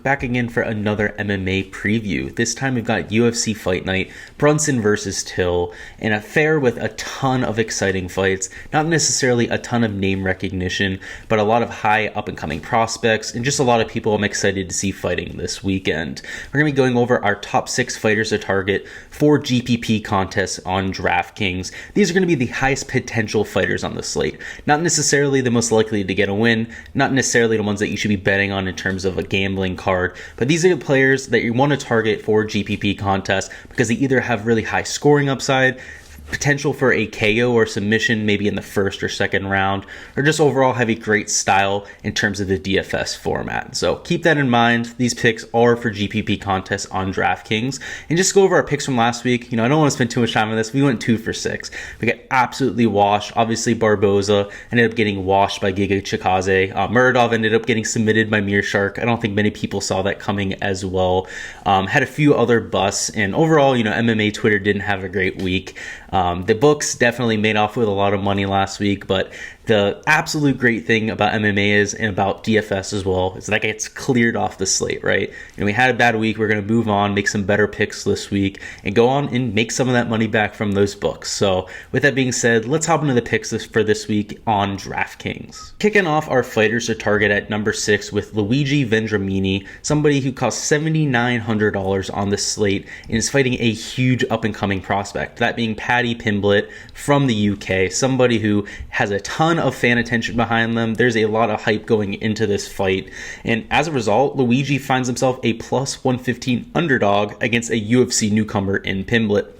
back again for another MMA preview. This time we've got UFC Fight Night, Brunson versus Till, an affair with a ton of exciting fights, not necessarily a ton of name recognition, but a lot of high up-and-coming prospects, and just a lot of people I'm excited to see fighting this weekend. We're going to be going over our top 6 fighters to target for GPP contests on Draftkings. These are going to be the highest potential fighters on the slate, not necessarily the most likely to get a win, not necessarily the ones that you should be betting on in terms of a gambling card, but these are the players that you want to target for GPP contests because they either have really high scoring upside, potential for a KO or submission maybe in the first or second round, or just overall have a great style in terms of the DFS format. So keep that in mind. These picks are for GPP contests on DraftKings. And just go over our picks from last week. I don't want to spend too much time on this. We went 2 for 6. We got absolutely washed. Obviously, Barboza ended up getting washed by Giga Chikadze. Muradov ended up getting submitted by Meerschaert. I don't think many people saw that coming as well. Had a few other busts. And overall, MMA Twitter didn't have a great week. The books definitely made off with a lot of money last week, but the absolute great thing about MMA is, and about DFS as well, is that it gets cleared off the slate, right? We had a bad week. We're going to move on, make some better picks this week, and go on and make some of that money back from those books. So with that being said, let's hop into the picks for this week on DraftKings. Kicking off our fighters to target at number 6 with Luigi Vendramini, somebody who costs $7,900 on the slate and is fighting a huge up-and-coming prospect, that being Paddy Pimblett from the UK, somebody who has a ton of fan attention behind them. There's a lot of hype going into this fight, and as a result, Luigi finds himself a plus 115 underdog against a UFC newcomer in Pimblett.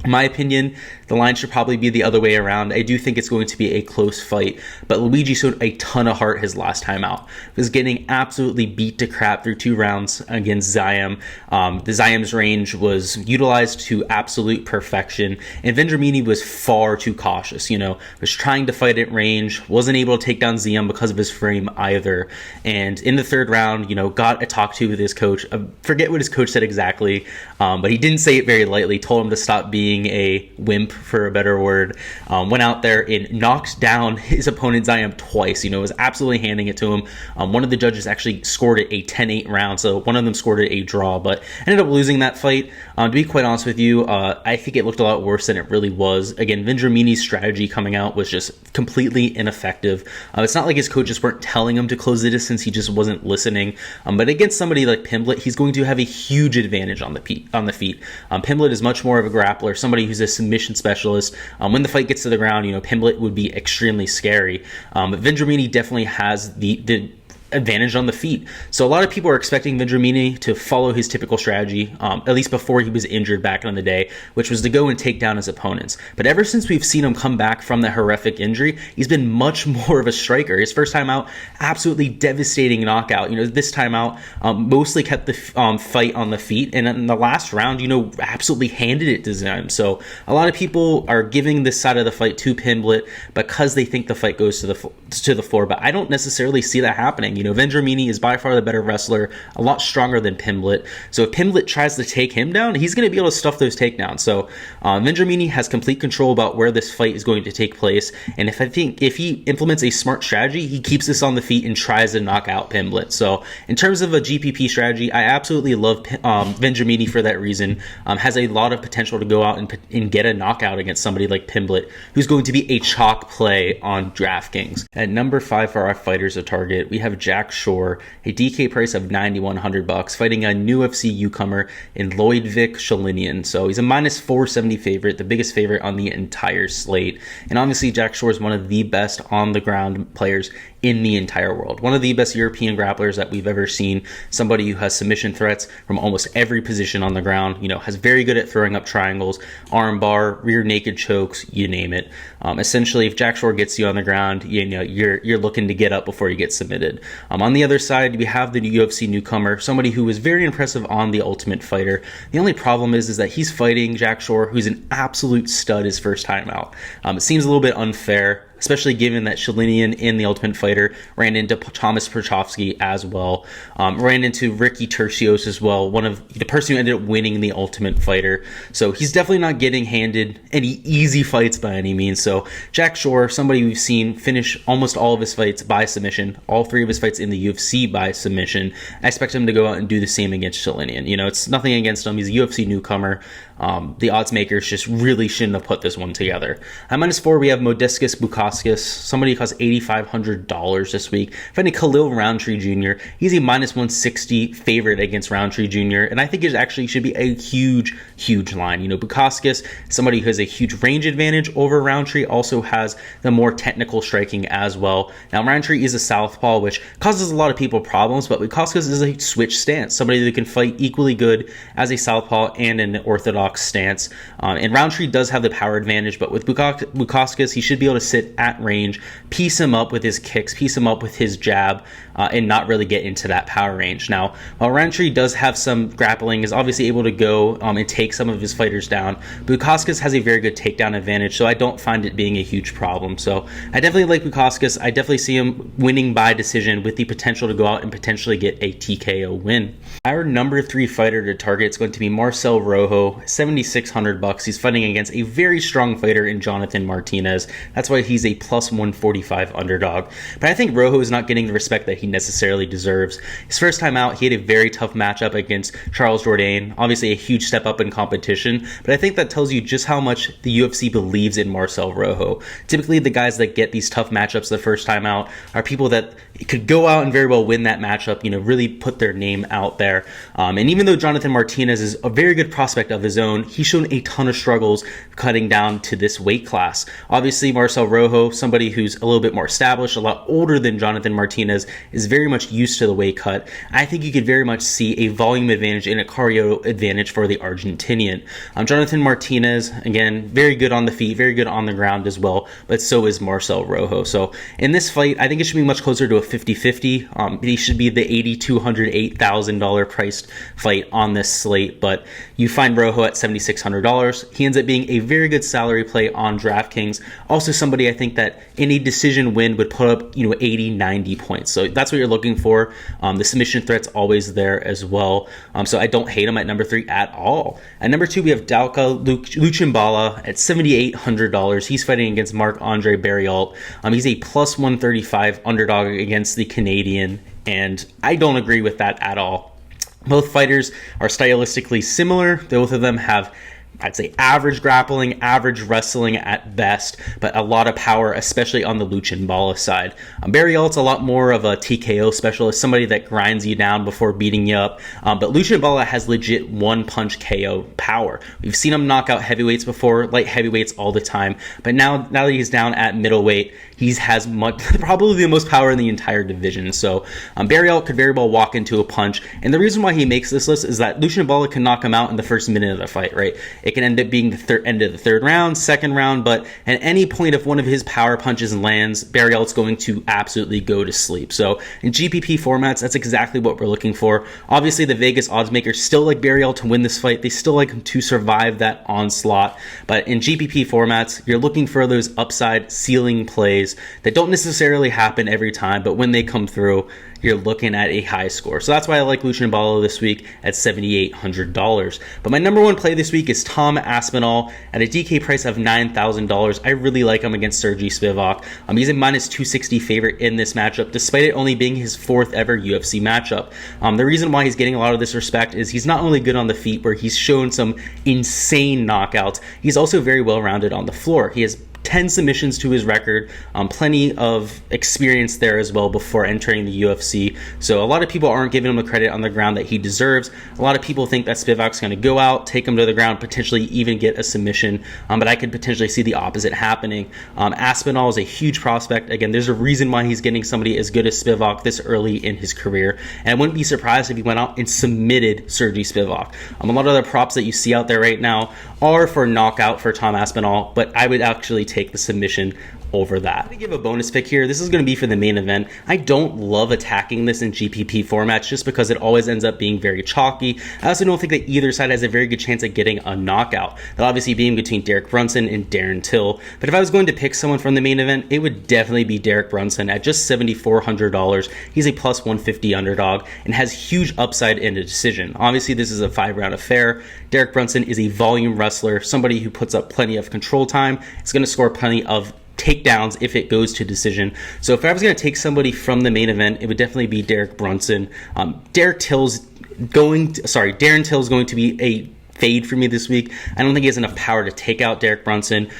In my opinion, the line should probably be the other way around. I do think it's going to be a close fight, but Luigi showed a ton of heart his last time out. He was getting absolutely beat to crap through 2 rounds against Zayam. The Zayam's range was utilized to absolute perfection, and Vendramini was far too cautious. Was trying to fight at range, wasn't able to take down Zayam because of his frame either. And in the 3rd round, got a talk to with his coach. I forget what his coach said exactly, but he didn't say it very lightly. Told him to stop being a wimp, for a better word. Went out there and knocked down his opponent Zayam twice. Was absolutely handing it to him. One of the judges actually scored it a 10-8 round, so one of them scored it a draw, but ended up losing that fight. To be quite honest with you, I think it looked a lot worse than it really was. Again, Vendramini's strategy coming out was just completely ineffective. It's not like his coaches weren't telling him to close the distance, he just wasn't listening. But against somebody like Pimblett, he's going to have a huge advantage on the feet. Pimblett is much more of a grappler, somebody who's a submission specialist. When the fight gets to the ground, Pimblett would be extremely scary. But Vendramini definitely has the advantage on the feet. So a lot of people are expecting Vendramini to follow his typical strategy, at least before he was injured back in the day, which was to go and take down his opponents. But ever since we've seen him come back from that horrific injury, he's been much more of a striker. His first time out, absolutely devastating knockout. This time out, mostly kept the fight on the feet, and in the last round, absolutely handed it to Zayam. So a lot of people are giving this side of the fight to Pimblett because they think the fight goes to the floor, but I don't necessarily see that happening. Vendramini is by far the better wrestler, a lot stronger than Pimblett. So if Pimblett tries to take him down, he's going to be able to stuff those takedowns. So Vendramini has complete control about where this fight is going to take place. And if he implements a smart strategy, he keeps this on the feet and tries to knock out Pimblett. So in terms of a GPP strategy, I absolutely love Vendramini for that reason. Has a lot of potential to go out and get a knockout against somebody like Pimblett, who's going to be a chalk play on DraftKings. At number 5 for our fighters to target, we have Jack Shore, a DK price of $9,100, fighting a new UFC newcomer in Ludvig Sholinian. So he's a minus 470 favorite, the biggest favorite on the entire slate. And obviously Jack Shore is one of the best on the ground players in the entire world. One of the best European grapplers that we've ever seen. Somebody who has submission threats from almost every position on the ground. Has very good at throwing up triangles, arm bar, rear naked chokes, you name it. Essentially, if Jack Shore gets you on the ground, you're looking to get up before you get submitted. On the other side, we have the UFC newcomer, somebody who was very impressive on The Ultimate Fighter. The only problem is that he's fighting Jack Shore, who's an absolute stud his first time out. It seems a little bit unfair. especially given that Shalinian in The Ultimate Fighter ran into Thomas Perchovsky as well, ran into Ricky Tercios as well, one of the person who ended up winning The Ultimate Fighter. So he's definitely not getting handed any easy fights by any means. So Jack Shore, somebody we've seen finish almost all of his fights by submission, all 3 of his fights in the UFC by submission. I expect him to go out and do the same against Shalinian. You know, it's nothing against him. He's a UFC newcomer. The odds makers just really shouldn't have put this one together. At -4, we have Modestas Bukauskas, somebody who costs $8,500 this week. Fighting Khalil Roundtree Jr. He's a -160 favorite against Roundtree Jr., and I think it actually should be a huge, huge line. You know, Bukauskas, somebody who has a huge range advantage over Roundtree, also has the more technical striking as well. Now, Roundtree is a southpaw, which causes a lot of people problems, but Bukauskas is a switch stance, somebody that can fight equally good as a southpaw and an orthodox stance. And Roundtree does have the power advantage, but with Bukauskas, he should be able to sit at range, piece him up with his kicks, piece him up with his jab, and not really get into that power range. Now, while Roundtree does have some grappling, is obviously able to go and take some of his fighters down, Bukauskas has a very good takedown advantage, so I don't find it being a huge problem. So I definitely like Bukauskas. I definitely see him winning by decision with the potential to go out and potentially get a TKO win. Our number 3 fighter to target is going to be Marcelo Rojo, $7,600. He's fighting against a very strong fighter in Jonathan Martinez. That's why he's a +145 underdog. But I think Rojo is not getting the respect that he necessarily deserves. His first time out, he had a very tough matchup against Charles Jourdain. Obviously a huge step up in competition, but I think that tells you just how much the UFC believes in Marcelo Rojo. Typically the guys that get these tough matchups the first time out are people that could go out and very well win that matchup, you know, really put their name out there. And even though Jonathan Martinez is a very good prospect of his own, he's shown a ton of struggles cutting down to this weight class. Obviously, Marcelo Rojo, somebody who's a little bit more established, a lot older than Jonathan Martinez, is very much used to the weight cut. I think you could very much see a volume advantage and a cardio advantage for the Argentinian. Jonathan Martinez, again, very good on the feet, very good on the ground as well, but so is Marcelo Rojo. So in this fight, I think it should be much closer to a 50-50. He should be the $8,200, $8,000 priced fight on this slate, but you find Rojo at $7,600. He ends up being a very good salary play on DraftKings. Also somebody I think that in a decision win would put up, you know, 80, 90 points. So that's what you're looking for. The submission threat's always there as well. So I don't hate him at number 3 at all. At number 2, we have Dalcha Lungiambula at $7,800. He's fighting against Marc-Andre Barriault. He's a +135 underdog against the Canadian, and I don't agree with that at all. Both fighters are stylistically similar. Both of them have, I'd say, average grappling, average wrestling at best, but a lot of power, especially on the Lungiambula side. Barriault's a lot more of a TKO specialist, somebody that grinds you down before beating you up, but Lungiambula has legit one-punch KO power. We've seen him knock out heavyweights before, light heavyweights all the time, but now that he's down at middleweight, he has probably the most power in the entire division. So Barriault could very well walk into a punch, and the reason why he makes this list is that Lungiambula can knock him out in the first minute of the fight, right? It can end up being the end of the third round, second round, but at any point if one of his power punches lands, Barriault's going to absolutely go to sleep. So in GPP formats, that's exactly what we're looking for. Obviously, the Vegas odds makers still like Barriault to win this fight. They still like him to survive that onslaught. But in GPP formats, you're looking for those upside ceiling plays that don't necessarily happen every time, but when they come through, you're looking at a high score. So that's why I like Lungiambula this week at $7,800. But my number 1 play this week is Tom Aspinall at a DK price of $9,000. I really like him against Sergey Spivak. He's a -260 favorite in this matchup, despite it only being his 4th ever UFC matchup. The reason why he's getting a lot of this respect is he's not only good on the feet, where he's shown some insane knockouts, he's also very well-rounded on the floor. He has 10 submissions to his record, plenty of experience there as well before entering the UFC. So a lot of people aren't giving him the credit on the ground that he deserves. A lot of people think that Spivak's going to go out, take him to the ground, potentially even get a submission, but I could potentially see the opposite happening. Aspinall is a huge prospect. Again, there's a reason why he's getting somebody as good as Spivak this early in his career, and I wouldn't be surprised if he went out and submitted Sergey Spivak. A lot of the props that you see out there right now are for knockout for Tom Aspinall, but I would actually take the submission over that. I'm going to give a bonus pick here. This is going to be for the main event. I don't love attacking this in GPP formats just because it always ends up being very chalky. I also don't think that either side has a very good chance at getting a knockout. That obviously being between Derek Brunson and Darren Till. But if I was going to pick someone from the main event, it would definitely be Derek Brunson at just $7,400. He's a plus 150 underdog and has huge upside in a decision. Obviously, this is a 5-round affair. Derek Brunson is a volume wrestler, somebody who puts up plenty of control time. It's going to score plenty of takedowns if it goes to decision. So if I was going to take somebody from the main event, it would definitely be Derek Brunson. Darren Till's going to be a fade for me this week. I don't think he has enough power to take out Derek Brunson.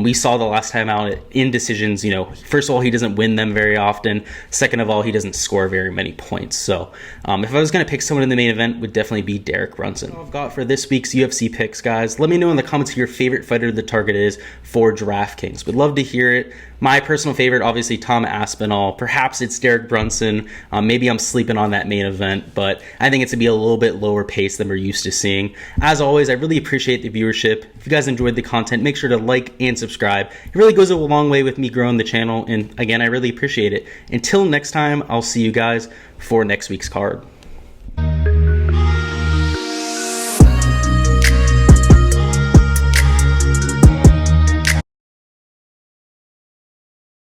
We saw the last time out in decisions, first of all, he doesn't win them very often. Second of all, he doesn't score very many points. So if I was going to pick someone in the main event, it would definitely be Derek Brunson. That's all I've got for this week's UFC picks, guys. Let me know in the comments who your favorite fighter the target is for DraftKings. Would love to hear it. My personal favorite, obviously, Tom Aspinall. Perhaps it's Derek Brunson. Maybe I'm sleeping on that main event, but I think it's going to be a little bit lower pace than we're used to seeing. As always, I really appreciate the viewership. If you guys enjoyed the content, make sure to like and subscribe. It really goes a long way with me growing the channel, and again, I really appreciate it. Until next time, I'll see you guys for next week's card.